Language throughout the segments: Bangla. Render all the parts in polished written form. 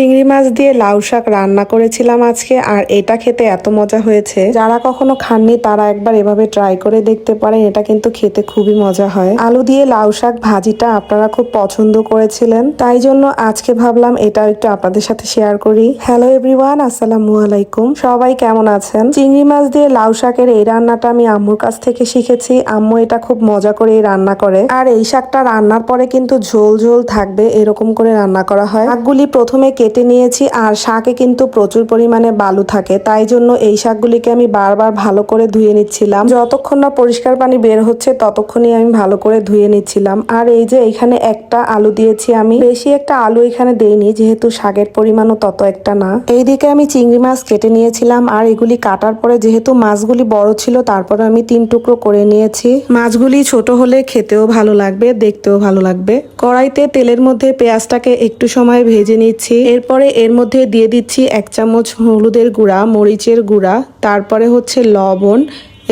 চিংড়ি মাছ দিয়ে লাউ শাক রান্না করেছিলাম আজকে, আর এটা খেতে এত মজা হয়েছে। যারা কখনো খাননি তারা একবার এভাবে ট্রাই করে দেখতে পারেন। এটা কিন্তু খেতে খুবই মজা হয়। আলু দিয়ে লাউ শাক ভাজিটা আপনারা খুব পছন্দ করেছিলেন, তাই জন্য আজকে ভাবলাম এটা একটু আপনাদের সাথে শেয়ার করি। হ্যালো এভরিওয়ান, আসসালামু আলাইকুম। সবাই কেমন আছেন? চিংড়ি মাছ দিয়ে লাউ শাকের এই রান্নাটা আমি আম্মুর কাছ থেকে শিখেছি। আম্মু এটা খুব মজা করে রান্না করে, আর এই শাকটা রান্নার পরে কিন্তু ঝোল ঝোল থাকবে এরকম করে রান্না করা হয়। শাকগুলি প্রথমে কেটে নিয়েছি, আর শাকে কিন্তু প্রচুর পরিমাণে বালু থাকে, তাই জন্য এই শাকগুলিকে আমি বারবার ভালো করে ধুয়ে নিচ্ছিলাম। যতক্ষণ না পরিষ্কার পানি বের হচ্ছে ততক্ষণই আমি ভালো করে ধুয়ে নিচ্ছিলাম। আর এই যে এখানে একটা আলু দিয়েছি, আমি বেশি একটা আলু এখানে দেইনি যেহেতু শাকের পরিমাণও তত একটা না। এইদিকে আমি চিংড়ি মাছ কেটে নিয়েছিলাম, আর এগুলি কাটার পরে যেহেতু মাছগুলি বড় ছিল তারপরে আমি 3 টুকরো করে নিয়েছি। মাছগুলি ছোট হলে খেতেও ভালো লাগবে, দেখতেও ভালো লাগবে। কড়াইতে তেলের মধ্যে পেঁয়াজটাকে একটু সময় ভেজে নিচ্ছি। এরপরে এর মধ্যে দিয়ে দিচ্ছি 1 চামচ হলুদের গুঁড়া, মরিচের গুঁড়া, তারপরে হচ্ছে লবণ।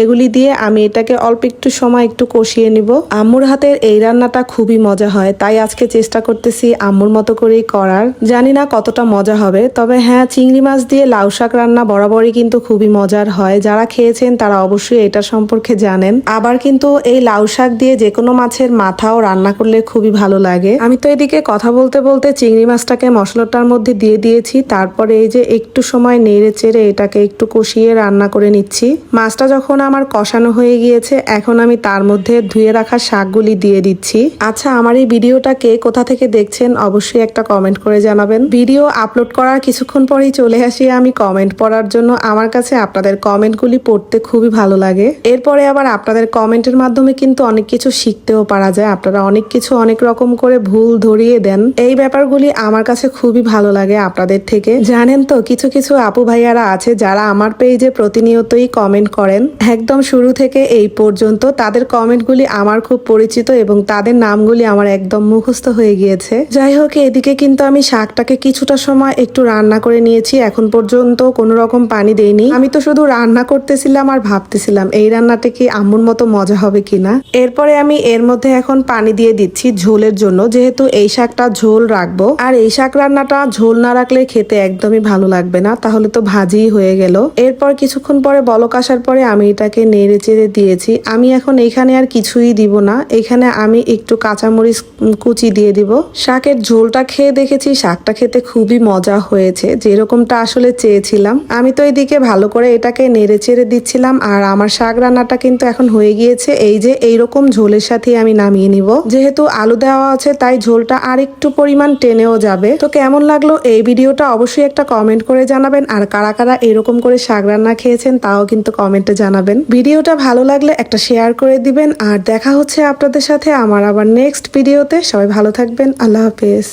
এগুলি দিয়ে আমি এটাকে অল্প একটু সময় একটু কষিয়ে নিব। আম্মুর হাতের এই রান্নাটা খুবই মজা হয়, তাই আজকে চেষ্টা করতেছি আম্মুর মতো করেই করার। জানি না কতটা মজা হবে, তবে হ্যাঁ, চিংড়ি মাছ দিয়ে লাউ শাক রান্না বরাবরই কিন্তু খুবই মজার হয়। যারা খেয়েছেন তারা অবশ্যই এটা সম্পর্কে জানেন। আবার কিন্তু এই লাউ শাক দিয়ে যে কোনো মাছের মাথাও রান্না করলে খুবই ভালো লাগে। আমি তো এদিকে কথা বলতে বলতে চিংড়ি মাছটাকে মশলাটার মধ্যে দিয়ে দিয়েছি। তারপরে এই যে একটু সময় নেড়ে চেড়ে এটাকে একটু কষিয়ে রান্না করে নিচ্ছি। মাছটা যখন আমার কষানো হয়ে গিয়েছে, এখন আমি তার মধ্যে ধুয়ে রাখা শাকগুলি দিয়ে দিচ্ছি। আচ্ছা, আমার এই ভিডিওটা কে কোথা থেকে দেখছেন অবশ্যই একটা কমেন্ট করে জানাবেন। ভিডিও আপলোড করার কিছুক্ষণ পরেই চলে আসি আমি কমেন্ট পড়ার জন্য। আমার কাছে আপনাদের কমেন্টগুলি পড়তে খুবই ভালো লাগে। এরপরে আবার আপনাদের কমেন্টের মাধ্যমে কিন্তু অনেক কিছু শিখতেও পারা যায়। আপনারা অনেক কিছু অনেক রকম করে ভুল ধরিয়ে দেন। এই ব্যাপারগুলি আমার কাছে খুবই ভালো লাগে আপনাদের থেকে। জানেন তো, কিছু কিছু আপু ভাইয়ারা আছে যারা আমার পেজে প্রতিনিয়তই কমেন্ট করেন, একদম শুরু থেকে এই পর্যন্ত। তাদের কমেন্টগুলি আমার খুব পরিচিত এবং তাদের নামগুলি আমার একদম মুখস্থ হয়ে গিয়েছে। যাই হোক, এদিকে কিন্তু আমি শাকটাকে কিছুটা সময় একটু রান্না করে নিয়েছি। এখন পর্যন্ত কোনো রকম পানি দেইনি। আমি তো শুধু রান্না করতেছিলাম আর ভাবতেছিলাম এই রান্নাটা কি আম্মুর মতো মজা হবে কিনা। এরপরে আমি এর মধ্যে এখন পানি দিয়ে দিচ্ছি ঝোলের জন্য, যেহেতু এই শাকটা ঝোল রাখবো। আর এই শাক রান্নাটা ঝোল না রাখলে খেতে একদমই ভালো লাগবে না, তাহলে তো ভাজিই হয়ে গেল। এরপর কিছুক্ষণ পরে বলক আসার পরে আমি এটাকে নেড়ে চেড়ে দিয়েছি। আমি এখন এখানে আর কিছুই দিব না, এখানে আমি একটু কাঁচামরিচ কুচি দিয়ে দিব। শাকের ঝোলটা খেয়ে দেখেছি শাকটা খেতে খুবই মজা হয়েছে, যেরকমটা আসলে চেয়েছিলাম। আমি তো এদিকে ভালো করে এটাকে নেড়ে চেড়ে দিচ্ছিলাম, আর আমার শাক রান্নাটা কিন্তু এখন হয়ে গিয়েছে। এই যে এইরকম ঝোলের সাথে আমি নামিয়ে নিব। যেহেতু আলু দেওয়া আছে তাই ঝোলটা আর একটু পরিমাণ টেনেও যাবে। তো কেমন লাগলো এই ভিডিওটা অবশ্যই একটা কমেন্ট করে জানাবেন। আর কারা কারা এরকম করে শাক রান্না খেয়েছেন তাও কিন্তু কমেন্টে জানাবেন। ভিডিওটা ভালো লাগলে একটা শেয়ার করে দিবেন। আর দেখা হচ্ছে আপনাদের সাথে আমার আবার নেক্সট ভিডিওতে। সবাই ভালো থাকবেন। আল্লাহ হাফেজ।